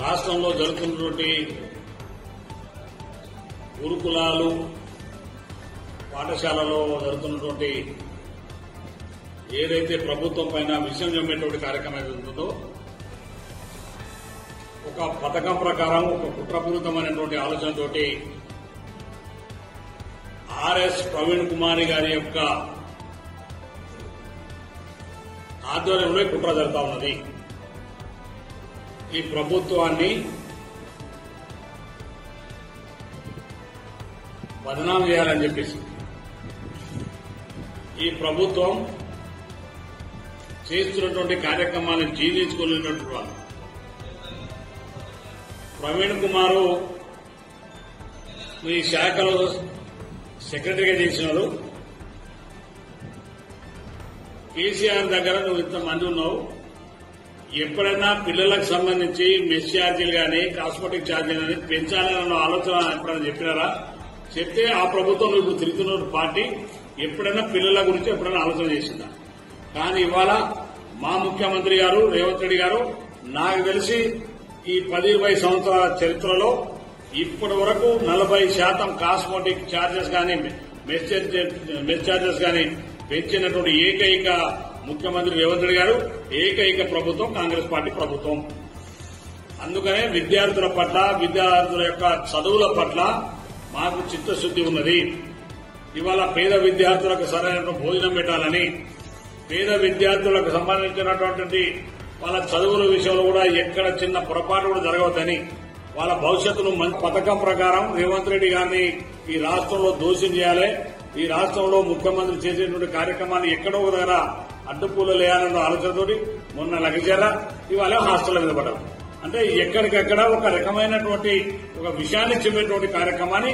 రాష్ట్రంలో జరుగుతున్నటువంటి గురుకులాలు పాఠశాలలో జరుగుతున్నటువంటి ఏదైతే ప్రభుత్వం పైన విషయం జమ్మేటువంటి కార్యక్రమం ఏది ఉంటుందో ఒక పథకం ప్రకారం ఒక కుట్రపూరితమైనటువంటి ఆలోచనతోటి ఆర్ఎస్ ప్రవీణ్ కుమార్ గారి యొక్క ఆధ్వర్యంలో కుట్ర జరుగుతా ఉన్నది. ఈ ప్రభుత్వాన్ని బదనాం చేయాలని చెప్పేసి ఈ ప్రభుత్వం చేస్తున్నటువంటి కార్యక్రమాలను జీర్ణించుకోలేనటువంటి వాళ్ళు ప్రవీణ్ కుమారు మీ శాఖలో సెక్రటరీగా చేసినారు. కేసీఆర్ దగ్గర నువ్వు ఇంతమంది ఉన్నావు, ఎప్పుడైనా పిల్లలకు సంబంధించి మెస్ ఛార్జీలు కానీ కాస్మెటిక్ ఛార్జీలు కానీ పెంచాలన్న ఆలోచన ఎప్పుడైనా చెప్పినారా? చెప్తే ఆ ప్రభుత్వం ఇప్పుడు తిరుగుతున్న పార్టీ ఎప్పుడైనా పిల్లల గురించి ఎప్పుడైనా ఆలోచన చేసిందా? కానీ ఇవాళ మా ముఖ్యమంత్రి గారు రేవంత్ రెడ్డి గారు నాకు తెలిసి ఈ 10-20 సంవత్సరాల చరిత్రలో ఇప్పటి వరకు 40% కాస్మెటిక్ ఛార్జెస్ కానీ మెస్ ఛార్జెస్ కానీ పెంచినటువంటి ఏకైక ముఖ్యమంత్రి రేవంత్ రెడ్డి గారు, ఏకైక ప్రభుత్వం కాంగ్రెస్ పార్టీ ప్రభుత్వం. అందుకనే విద్యార్థుల పట్ల, విద్యార్థుల యొక్క చదువుల పట్ల మాకు చిత్తశుద్ది ఉన్నది. ఇవాళ పేద విద్యార్థులకు సరైన భోజనం పెట్టాలని, పేద విద్యార్థులకు సంబంధించినటువంటి వాళ్ళ చదువుల విషయంలో కూడా ఎక్కడ చిన్న పొరపాటు కూడా జరగవద్దని, వాళ్ళ భవిష్యత్తును మంచి పథకం ప్రకారం రేవంత్ రెడ్డి గారిని ఈ రాష్ట్రంలో దోషం చేయాలి. ఈ రాష్ట్రంలో ముఖ్యమంత్రి చేసేటువంటి కార్యక్రమాన్ని ఎక్కడో ఒక దగ్గర అడ్డుపూలు లేయాలన్న ఆలోచనతోటి మొన్న లగజర్ర ఇవాళ హాస్టల్ మీద పడ్డారు. అంటే ఎక్కడికక్కడ ఒక రకమైనటువంటి ఒక విషయాన్ని చెప్పేటువంటి కార్యక్రమాన్ని